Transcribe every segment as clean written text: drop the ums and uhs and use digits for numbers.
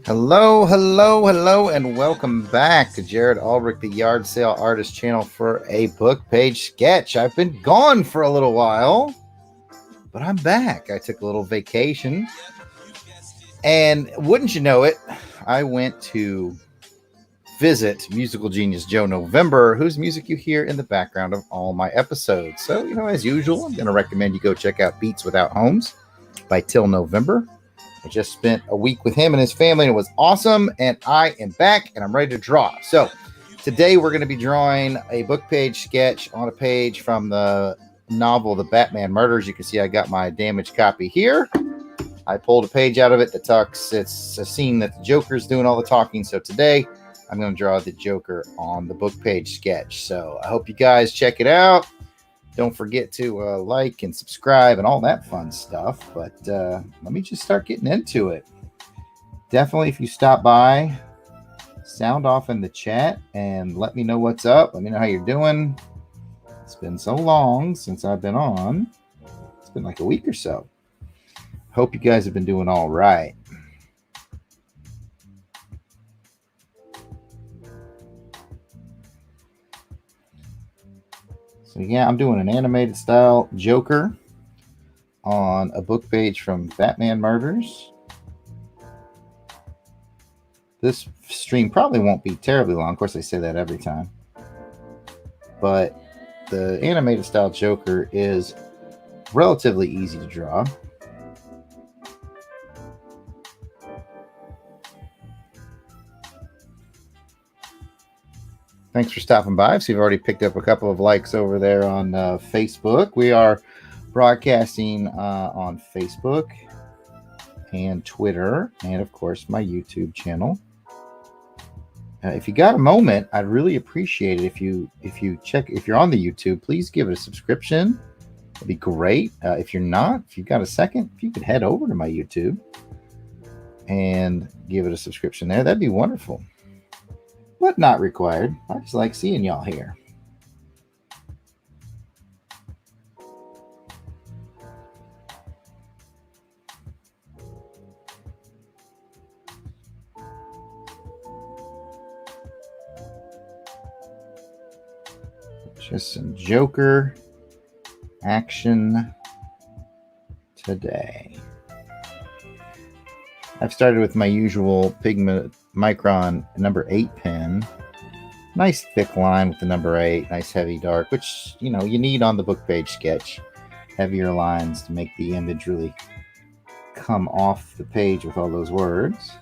Hello, hello, hello, and welcome back to Jarrod Alberich, the Yard Sale Artist channel for a book page sketch. I've been gone for a little while, but I'm back. I took a little vacation, and wouldn't you know it, I went to visit musical genius Joe November, whose music you hear in the background of all my episodes. So, as usual, I'm going to recommend you go check out Beats Without Homes by Till November. I just spent a week with him and his family, and it was awesome. And I am back, and I'm ready to draw. So today we're going to be drawing a book page sketch on a page from the novel The Batman Murders. You can see I got my damaged copy here. I pulled a page out of it that talks. It's a scene that the Joker's doing all the talking. So today I'm going to draw the Joker on the book page sketch. So I hope you guys check it out. Don't forget to like and subscribe and all that fun stuff. But let me just start getting into it. Definitely, if you stop by, sound off in the chat and let me know what's up. Let me know how you're doing. It's been so long since I've been on. It's been like a week or so. Hope you guys have been doing all right. So yeah, I'm doing an animated style Joker on a book page from Batman Murders. This stream probably won't be terribly long. Of course, I say that every time. But the animated style Joker is relatively easy to draw. Thanks for stopping by. So you've already picked up a couple of likes over there on Facebook. We are broadcasting on Facebook and Twitter, and of course my YouTube channel. If you got a moment, I'd really appreciate it if you check. If you're on the YouTube, please give it a subscription. It'd be great. If you're not, if you've got a second, if you could head over to my YouTube and give it a subscription there, that'd be wonderful. But not required. I just like seeing y'all here. Just some Joker action today. I've started with my usual Pigment Micron number 8 pen. Nice thick line with the number 8. Nice heavy dark, which, you need on the book page sketch. Heavier lines to make the image really come off the page with all those words.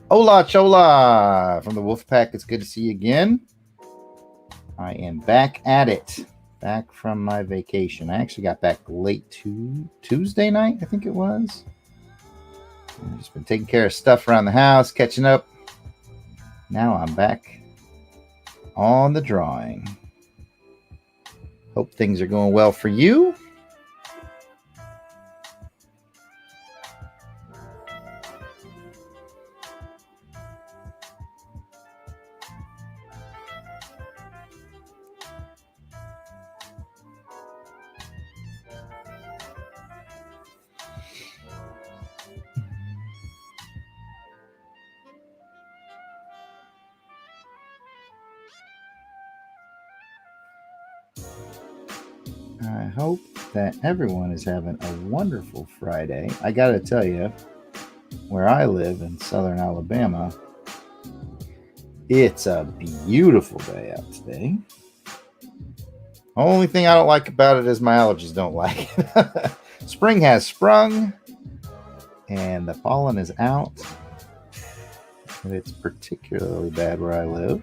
Hola, chola from the Wolfpack. It's good to see you again. I am back at it. Back from my vacation. I actually got back late Tuesday night, I think it was. I've just been taking care of stuff around the house, catching up. Now I'm back on the drawing. Hope things are going well for you. I hope that everyone is having a wonderful Friday. I got to tell you, where I live in southern Alabama, it's a beautiful day out today. Only thing I don't like about it is my allergies don't like it. Spring has sprung, and the pollen is out. And it's particularly bad where I live.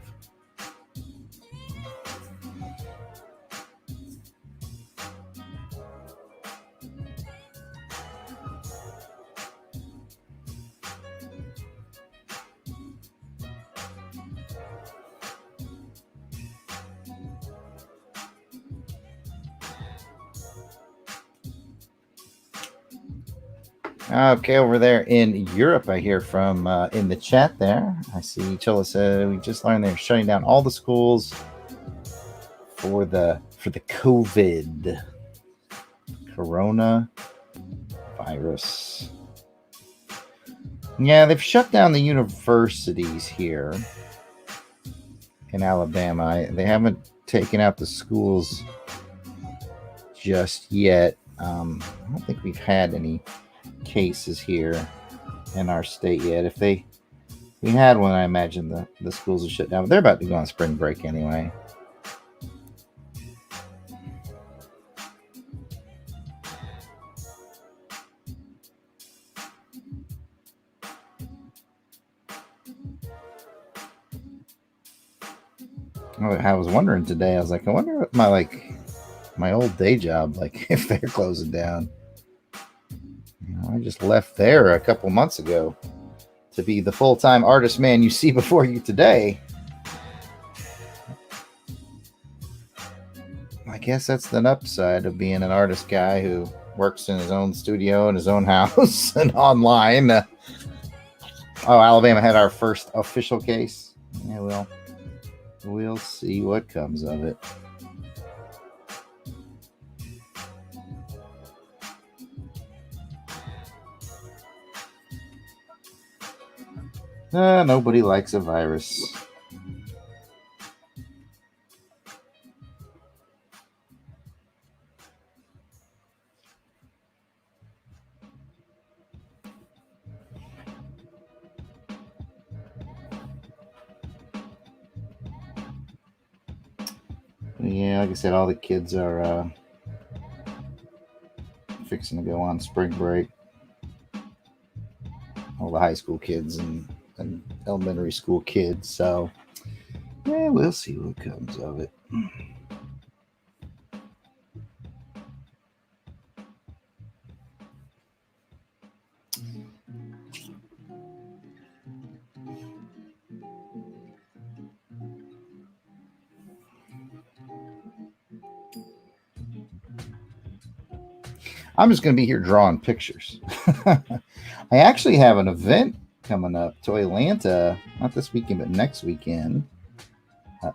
Okay, over there in Europe, I hear from in the chat there. I see Chilla said we just learned they're shutting down all the schools for the COVID corona virus. Yeah, they've shut down the universities here in Alabama. They haven't taken out the schools just yet. I don't think we've had any cases here in our state yet. If we had one, I imagine the schools are shut down. But they're about to go on spring break anyway. I was wondering today. I was like, I wonder what my old day job, like if they're closing down. I just left there a couple months ago to be the full-time artist man you see before you today. I guess that's the upside of being an artist guy who works in his own studio in his own house and online. Alabama had our first official case. Yeah, we'll see what comes of it. Nobody likes a virus. Yeah, like I said, all the kids are fixing to go on spring break. All the high school kids and elementary school kids. So, yeah, we'll see what comes of it. I'm just going to be here drawing pictures. I actually have an event coming up, Toylanta, not this weekend, but next weekend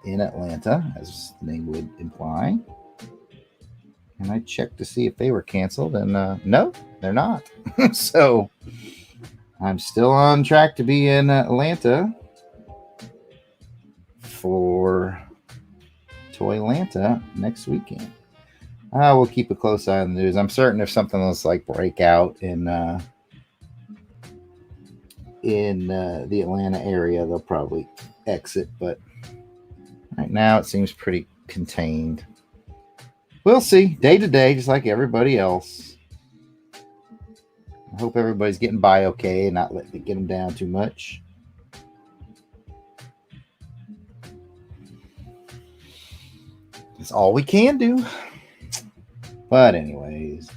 in Atlanta, as the name would imply. And I checked to see if they were canceled, and no, they're not. So I'm still on track to be in Atlanta for Toylanta next weekend. We'll keep a close eye on the news. I'm certain if something else like break out in the Atlanta area, they'll probably exit. But right now, it seems pretty contained. We'll see. Day to day, just like everybody else. I hope everybody's getting by okay and not letting it get them down too much. That's all we can do. But anyways,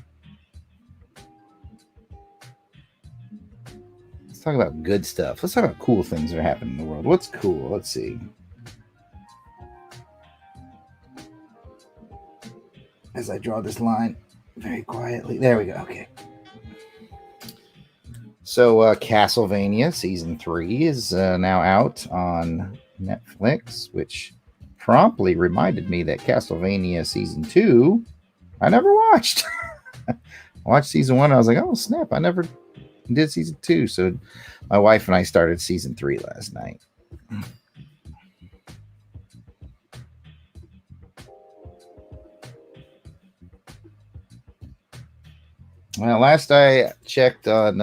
let's talk about good stuff. Let's talk about cool things that are happening in the world. What's cool? Let's see. As I draw this line very quietly. There we go. Okay. So Castlevania Season 3 is now out on Netflix, which promptly reminded me that Castlevania Season 2 I never watched. I watched Season 1. I was like, oh, snap. I never did Season 2. So my wife and I started Season 3 last night. Well, last I checked on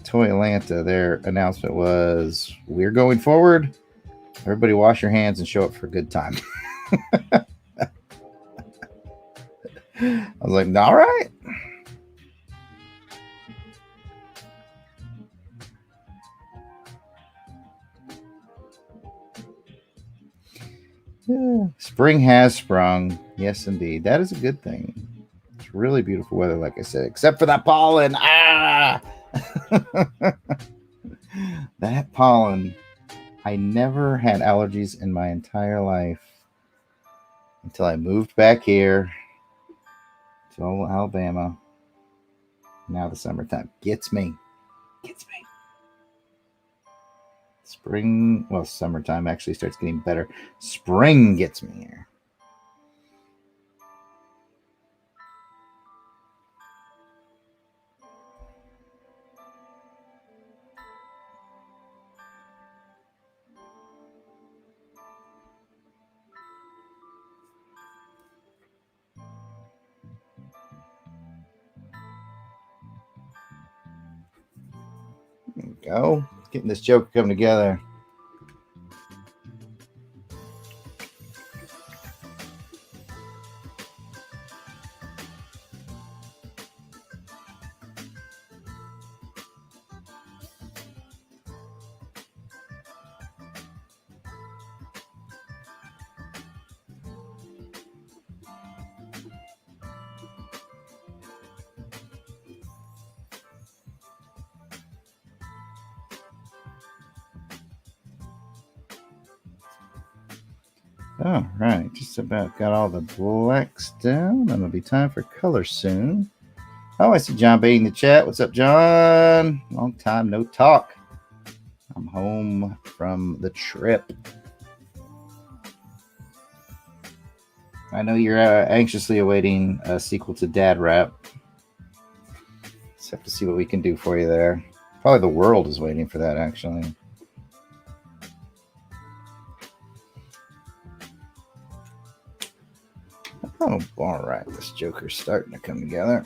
Toylanta, their announcement was, we're going forward. Everybody wash your hands and show up for a good time. I was like, all right. Yeah. Spring has sprung. Yes, indeed. That is a good thing. It's really beautiful weather, like I said, except for that pollen. That pollen. I never had allergies in my entire life until I moved back here Joel, Alabama. Now the summertime gets me. Spring, well, summertime actually starts getting better. Spring gets me here. There we go. Getting this joke come together. All right, just about got all the blacks down, and it'll be time for color soon. Oh, I see John B in the chat. What's up, John? Long time no talk. I'm home from the trip. I know you're anxiously awaiting a sequel to Dad Rap. Just have to see what we can do for you there. Probably the world is waiting for that, actually. Oh, all right. This Joker's starting to come together.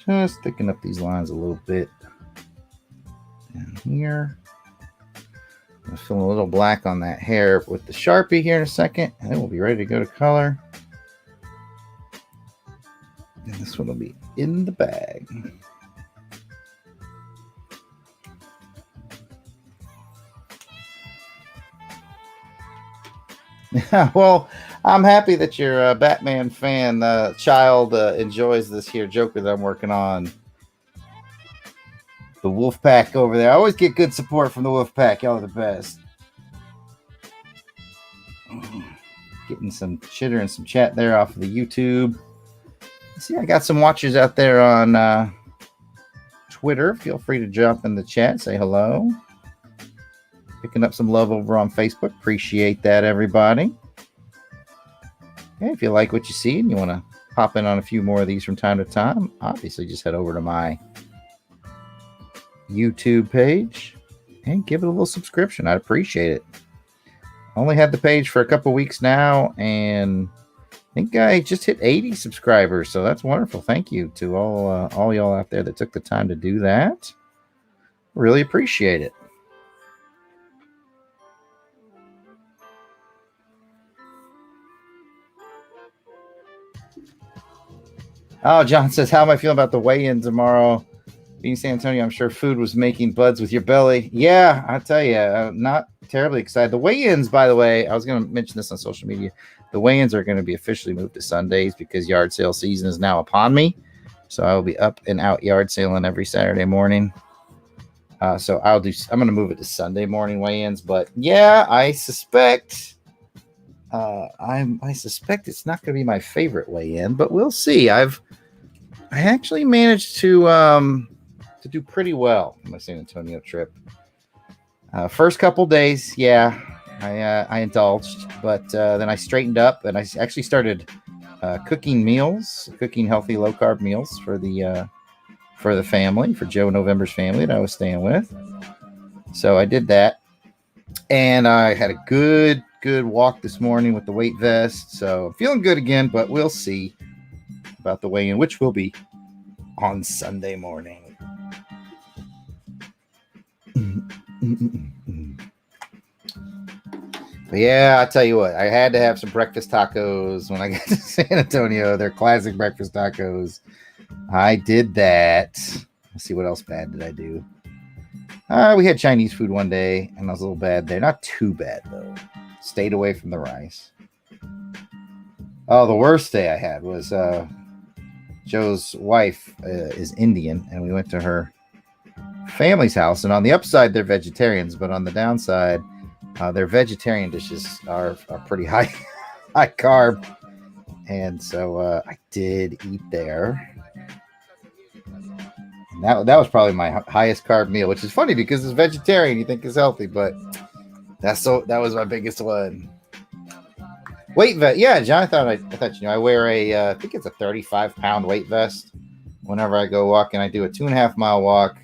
Just thickening up these lines a little bit down here. I'm feeling a little black on that hair with the Sharpie here in a second, and then we'll be ready to go to color. And this one will be in the bag. Well, I'm happy that your Batman fan child enjoys this here Joker that I'm working on. The Wolf Pack over there. I always get good support from the Wolf Pack. Y'all are the best. Getting some chitter and some chat there off of the YouTube. See, I got some watchers out there on Twitter. Feel free to jump in the chat. Say hello. Picking up some love over on Facebook. Appreciate that, everybody. Okay, if you like what you see and you want to pop in on a few more of these from time to time, obviously just head over to my YouTube page and give it a little subscription. I'd appreciate it. I only had the page for a couple weeks now, and I think I just hit 80 subscribers, so that's wonderful. Thank you to all y'all out there that took the time to do that. Really appreciate it. Oh, John says, how am I feeling about the weigh-in tomorrow? Being San Antonio, I'm sure food was making buds with your belly. Yeah, I tell you, not terribly excited. The weigh-ins, by the way, I was going to mention this on social media. The weigh-ins are going to be officially moved to Sundays because yard sale season is now upon me. So I will be up and out yard sailing every Saturday morning. So I'm going to move it to Sunday morning weigh-ins. But yeah, I suspect it's not going to be my favorite weigh-in, but we'll see. I actually managed to do pretty well on my San Antonio trip. First couple days, yeah, I indulged, but then I straightened up and I actually started cooking healthy low carb meals for the family, for Joe November's family that I was staying with. So I did that, and I had a good walk this morning with the weight vest. So I'm feeling good again, but we'll see about the weigh-in, which will be on Sunday morning. But yeah, I'll tell you what, I had to have some breakfast tacos when I got to San Antonio. They're classic breakfast tacos. I did that. Let's see, what else bad did I do? We had Chinese food one day, and I was a little bad there. Not too bad, though. Stayed away from the rice. Oh, the worst day I had was Joe's wife is Indian, and we went to her family's house. And on the upside, they're vegetarians, but on the downside, their vegetarian dishes are pretty high carb. And so I did eat there. And that was probably my highest carb meal, which is funny because it's vegetarian. You think it's healthy, but that was my biggest one. Weight vest, yeah, John. I thought I wear I think it's a 35-pound weight vest whenever I go walking. I do a 2.5-mile walk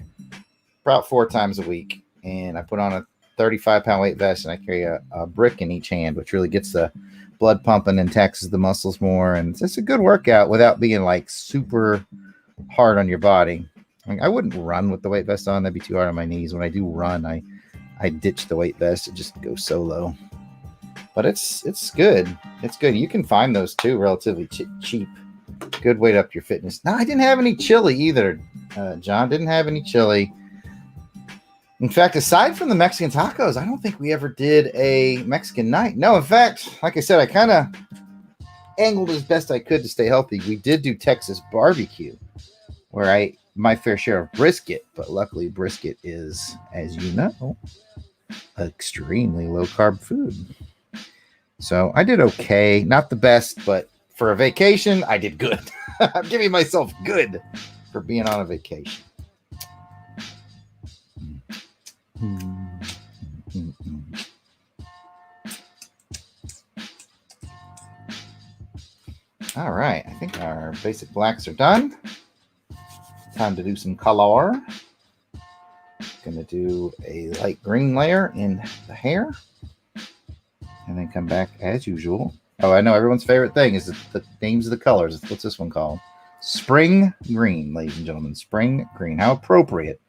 about 4 times a week, and I put on a 35-pound weight vest, and I carry a brick in each hand, which really gets the blood pumping and taxes the muscles more, and it's just a good workout without being like super hard on your body. I wouldn't run with the weight vest on; that'd be too hard on my knees. When I do run, I ditch the weight vest and just go solo. But it's good. It's good. You can find those too, relatively cheap. Good way to up your fitness. No, I didn't have any chili either, John. Didn't have any chili. In fact, aside from the Mexican tacos, I don't think we ever did a Mexican night. No, in fact, like I said, I kind of angled as best I could to stay healthy. We did do Texas barbecue, where I ate my fair share of brisket, but luckily brisket is, as you know, extremely low-carb food. So I did okay. Not the best, but for a vacation, I did good. I'm giving myself good for being on a vacation. All right. I think our basic blacks are done. Time to do some color. Going to do a light green layer in the hair. And then come back as usual. Oh, I know everyone's favorite thing is the names of the colors. What's this one called? Spring green, ladies and gentlemen. Spring green. How appropriate.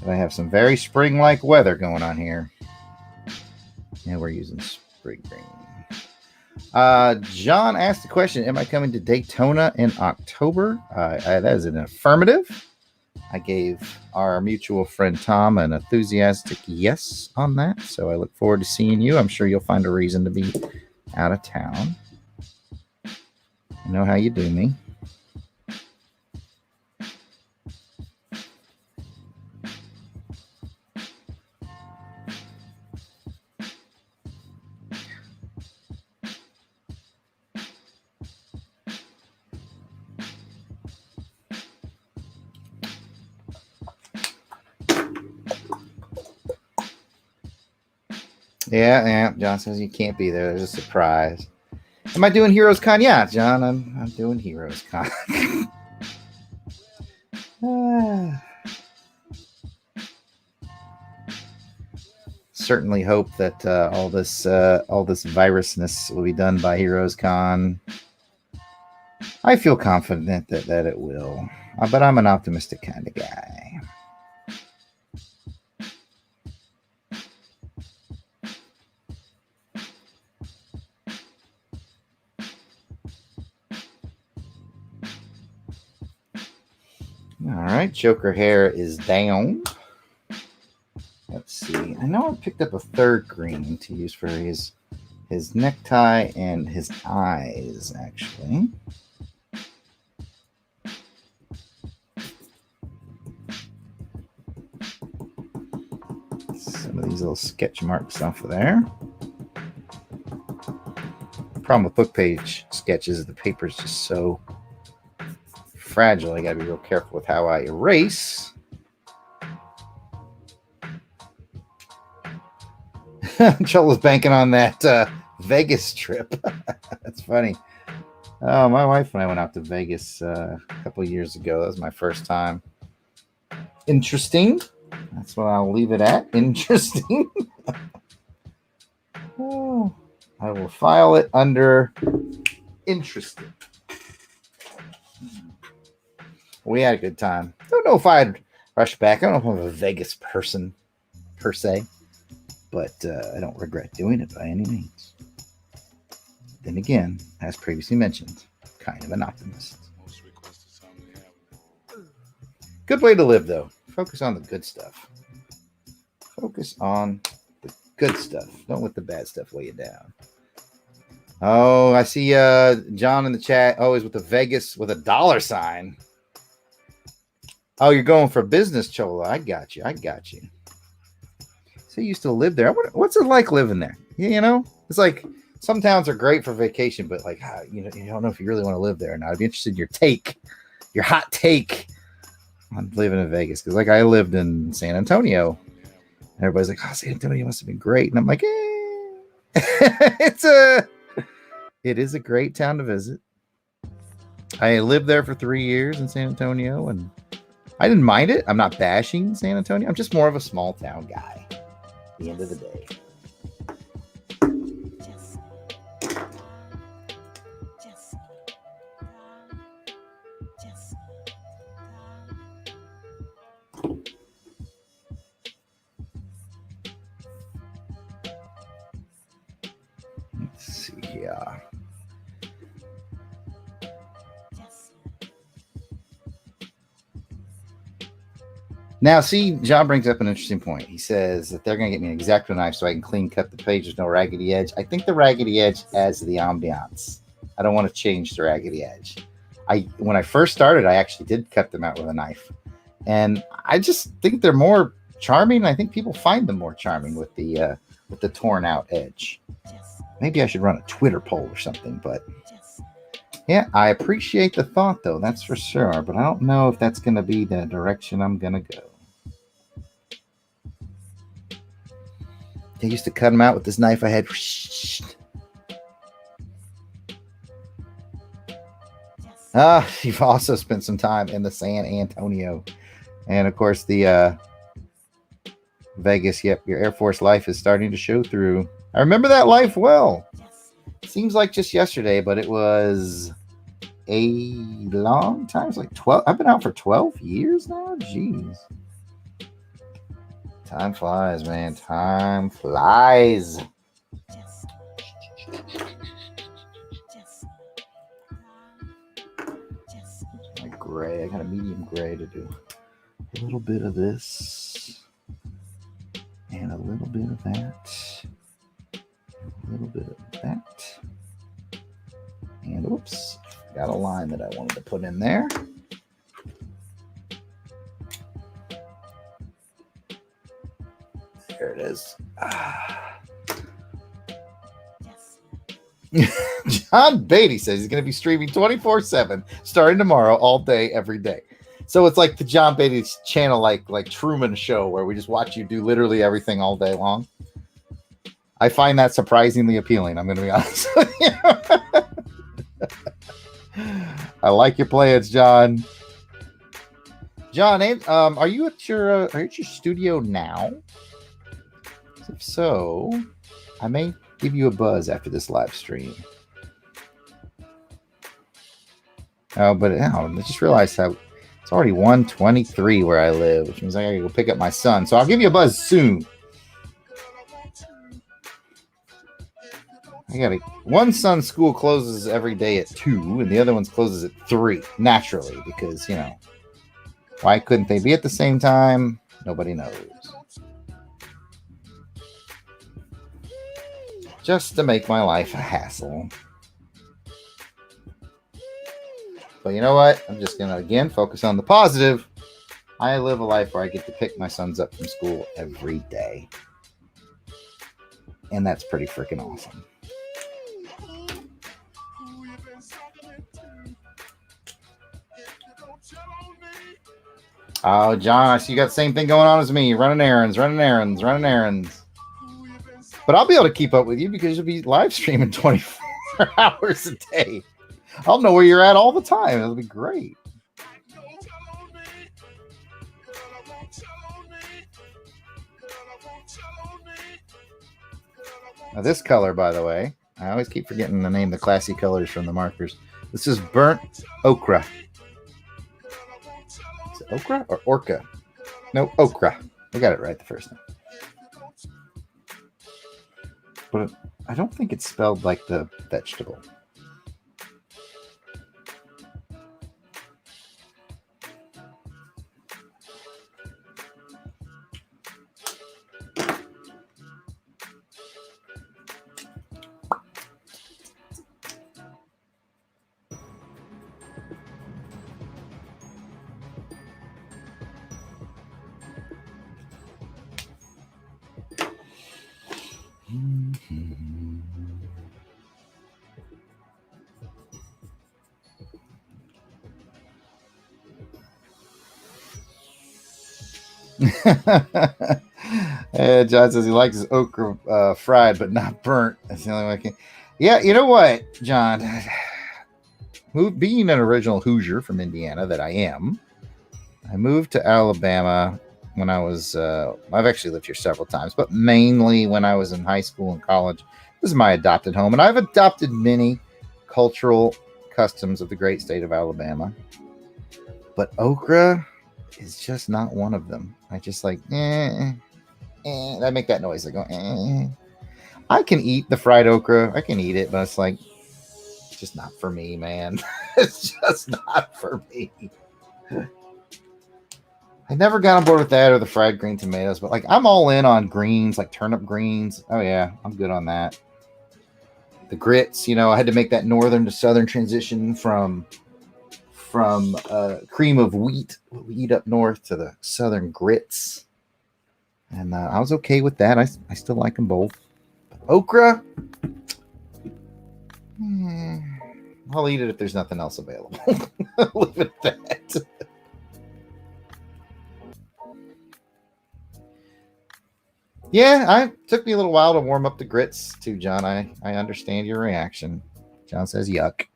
I have some very spring-like weather going on here. And we're using spring green. John asked the question, am I coming to Daytona in October? That is an affirmative. I gave our mutual friend Tom an enthusiastic yes on that. So I look forward to seeing you. I'm sure you'll find a reason to be out of town. You know how you do me. Yeah. John says you can't be there. There's a surprise. Am I doing Heroes Con? Yeah, John, I'm doing Heroes Con. Certainly hope that all this virusness will be done by Heroes Con. I feel confident that it will, but I'm an optimistic kind of guy. All right, Joker hair is down. Let's see. I know I picked up a third green to use for his necktie and his eyes, actually. Some of these little sketch marks off of there. The problem with book page sketches is the paper is just so fragile. I gotta be real careful with how I erase. Joel was banking on that Vegas trip. That's funny. Oh, my wife and I went out to Vegas a couple of years ago. That was my first time. Interesting. That's what I'll leave it at. Interesting. Oh, I will file it under interesting. We had a good time. Don't know if I'd rush back. I don't know if I'm a Vegas person per se, but I don't regret doing it by any means. Then again, as previously mentioned, kind of an optimist. Good way to live, though. Focus on the good stuff. Focus on the good stuff. Don't let the bad stuff weigh you down. Oh, I see John in the chat. Always with the Vegas with a $sign. Oh, you're going for business, Chola. I got you. So you used to live there. What's it like living there? You know, it's like some towns are great for vacation, but like, you don't know if you really want to live there or not. I'd be interested in your hot take on living in Vegas. Because like I lived in San Antonio, and everybody's like, "Oh, San Antonio must have been great," and I'm like, It is a great town to visit. I lived there for 3 years in San Antonio, and I didn't mind it. I'm not bashing San Antonio. I'm just more of a small town guy at the end of the day. Let's see here. Now, see, John brings up an interesting point. He says that they're going to get me an X-Acto knife so I can clean cut the page. There's no raggedy edge. I think the raggedy edge adds to the ambiance. I don't want to change the raggedy edge. When I first started, I actually did cut them out with a knife. And I just think they're more charming. I think people find them more charming with the torn out edge. Maybe I should run a Twitter poll or something, but yeah, I appreciate the thought, though. That's for sure. But I don't know if that's going to be the direction I'm going to go. I used to cut them out with this knife I had. You've also spent some time in the San Antonio. And, of course, the Vegas. Yep, your Air Force life is starting to show through. I remember that life well. Seems like just yesterday, but it was a long time. It's like 12. I've been out for 12 years now. Jeez. Time flies, man. Time flies. My gray. I got a medium gray to do. A little bit of this. And a little bit of that. A little bit of that. And oops. Got a line that I wanted to put in there. There it is. John Beatty says he's going to be streaming 24/7 starting tomorrow, all day, every day. So it's like the John Beatty channel, like Truman Show, where we just watch you do literally everything all day long. I find that surprisingly appealing. I'm going to be honest with you. I like your plans, John. John, are you at your studio now? If so, I may give you a buzz after this live stream. Oh, but I just realized how it's already 1:23 where I live, which means I gotta go pick up my son. So I'll give you a buzz soon. One son's school closes every day at 2, and the other one's closes at 3, naturally, because, why couldn't they be at the same time? Nobody knows. Just to make my life a hassle. But you know what? I'm just going to, again, focus on the positive. I live a life where I get to pick my sons up from school every day. And that's pretty freaking awesome. Oh, John, I see you got the same thing going on as me. Running errands. But I'll be able to keep up with you because you'll be live streaming 24 hours a day. I'll know where you're at all the time. It'll be great. Now, this color, by the way, I always keep forgetting the name, the classy colors from the markers. This is burnt ochre. Is it okra or orca? No, okra. I got it right the first time. But I don't think it's spelled like the vegetable. John says he likes his okra fried, but not burnt. That's the only way I can. Yeah, you know what, John? Being an original Hoosier from Indiana that I am, I moved to Alabama when I was, I've actually lived here several times, but mainly when I was in high school and college. This is my adopted home, and I've adopted many cultural customs of the great state of Alabama. But okra is just not one of them. I just like, I make that noise. I go, I can eat the fried okra. I can eat it, but it's like, it's just not for me, man. It's just not for me. I never got on board with that or the fried green tomatoes, but like I'm all in on greens, like turnip greens. Oh yeah, I'm good on that. The grits, you know, I had to make that northern to southern transition from cream of wheat, what we eat up north, to the southern grits, and I was okay with that. I still like them both. But okra, I'll eat it if there's nothing else available. Leave it at that. Yeah, it took me a little while to warm up the grits too, John. I understand your reaction. John says yuck.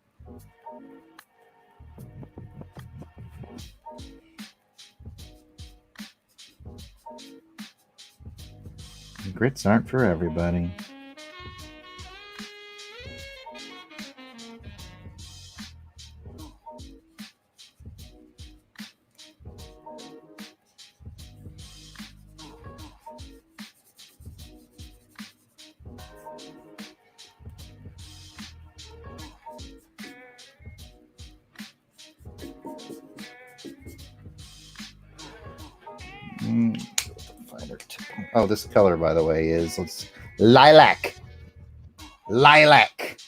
Grits aren't for everybody. Oh, this color, by the way, is lilac. Lilac.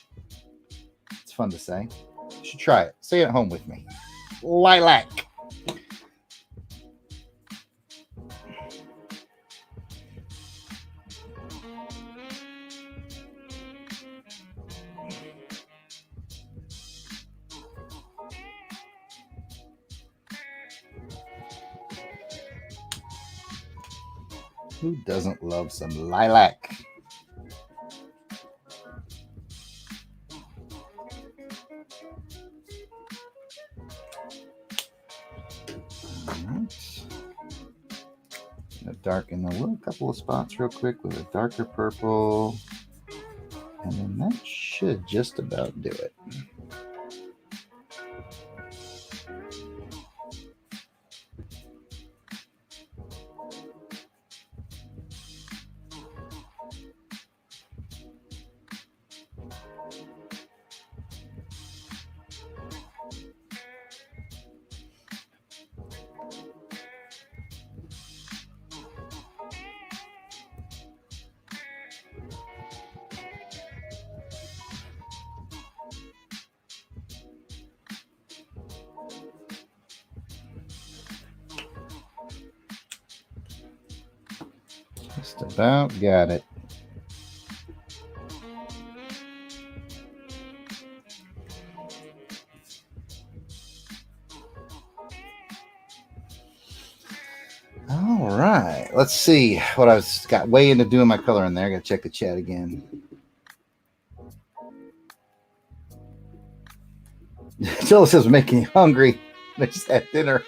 It's fun to say. You should try it. Say it at home with me. Lilac. Who doesn't love some lilac? Darken the little couple of spots real quick with a darker purple, and then that should just about do it. Just about got it. All right, let's see what I was got way into doing my color in there. I got to check the chat again. Jill says making you hungry. I just had dinner.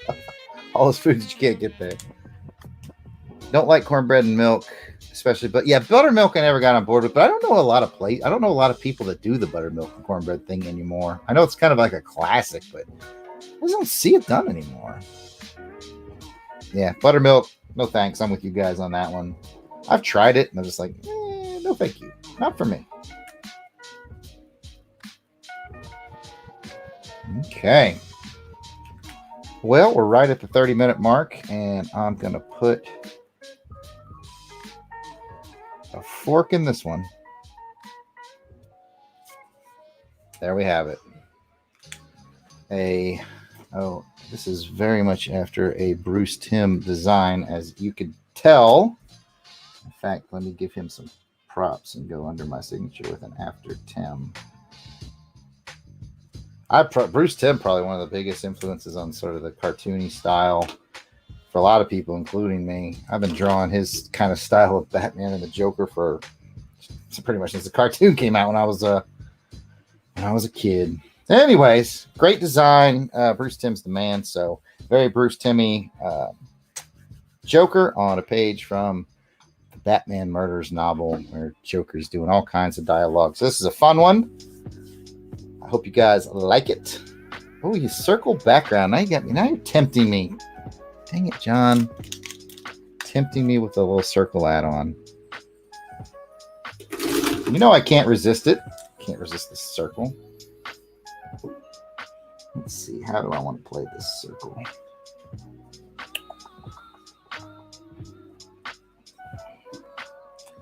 All those foods that you can't get there. Don't like cornbread and milk, especially. But yeah, buttermilk I never got on board with. But I don't know a lot of people that do the buttermilk and cornbread thing anymore. I know it's kind of like a classic, but I just don't see it done anymore. Yeah, buttermilk. No thanks. I'm with you guys on that one. I've tried it, and I'm just like, no thank you. Not for me. Okay. Well, we're right at the 30-minute mark, and I'm going to put a fork in this one. There we have it. This is very much after a Bruce Timm design, as you could tell. In fact, let me give him some props and go under my signature with an after Tim. Bruce Timm, probably one of the biggest influences on sort of the cartoony style for a lot of people, including me. I've been drawing his kind of style of Batman and the Joker for pretty much since the cartoon came out when I was a kid. Anyways, great design. Bruce Timm's the man, so very Bruce Timmy Joker on a page from the Batman Murders novel where Joker's doing all kinds of dialogue. So this is a fun one. I hope you guys like it. Oh, you circle background. Now you got me. Now you're tempting me. Dang it, John. Tempting me with a little circle add-on. You know I can't resist it. Can't resist this circle. Let's see. How do I want to play this circle?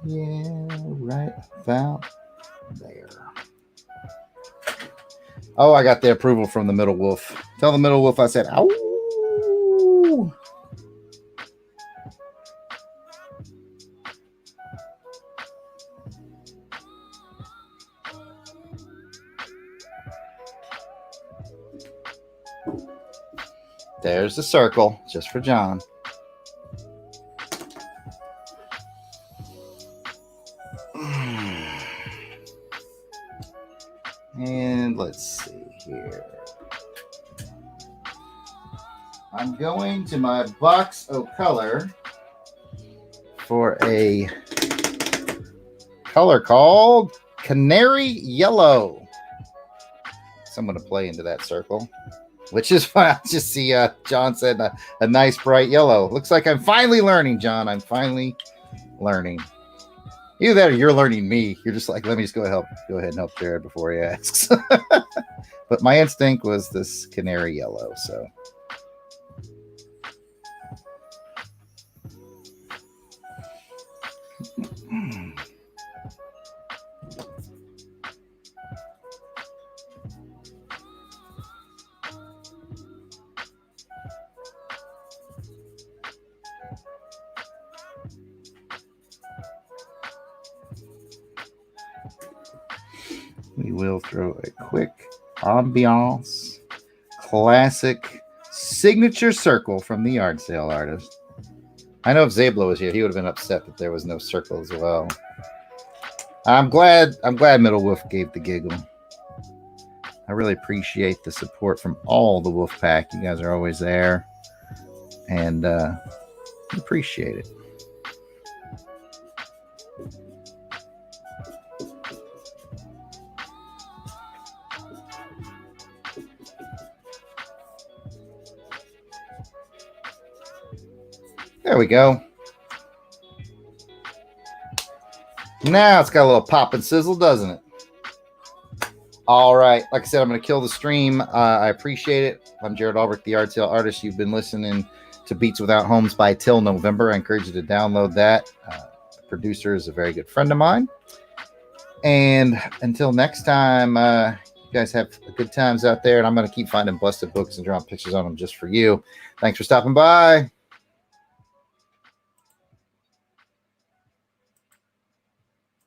Yeah, right about there. Oh, I got the approval from the Middle Wolf. Tell the Middle Wolf I said, ow. There's the circle, just for John. And let's see here. I'm going to my box of color for a color called Canary Yellow. So I'm going to play into that circle, which is fine. I just see John said a nice bright yellow. Looks like I'm finally learning, John. I'm finally learning. Either that or you're learning me. You're just like, let me just go ahead and help Jarrod before he asks. But my instinct was this canary yellow, so. We will throw a quick ambiance, classic signature circle from the yard sale artist. I know if Zablo was here, he would have been upset that there was no circle as well. I'm glad Middle Wolf gave the giggle. I really appreciate the support from all the Wolf Pack. You guys are always there, and appreciate it. There we go. Now it's got a little pop and sizzle, doesn't it? All right. Like I said, I'm going to kill the stream. I appreciate it. I'm Jarrod Alberich, the Yard Sale Artist. You've been listening to Beats Without Homes by Till November. I encourage you to download that. The producer is a very good friend of mine. And until next time, you guys have good times out there. And I'm going to keep finding busted books and drawing pictures on them just for you. Thanks for stopping by.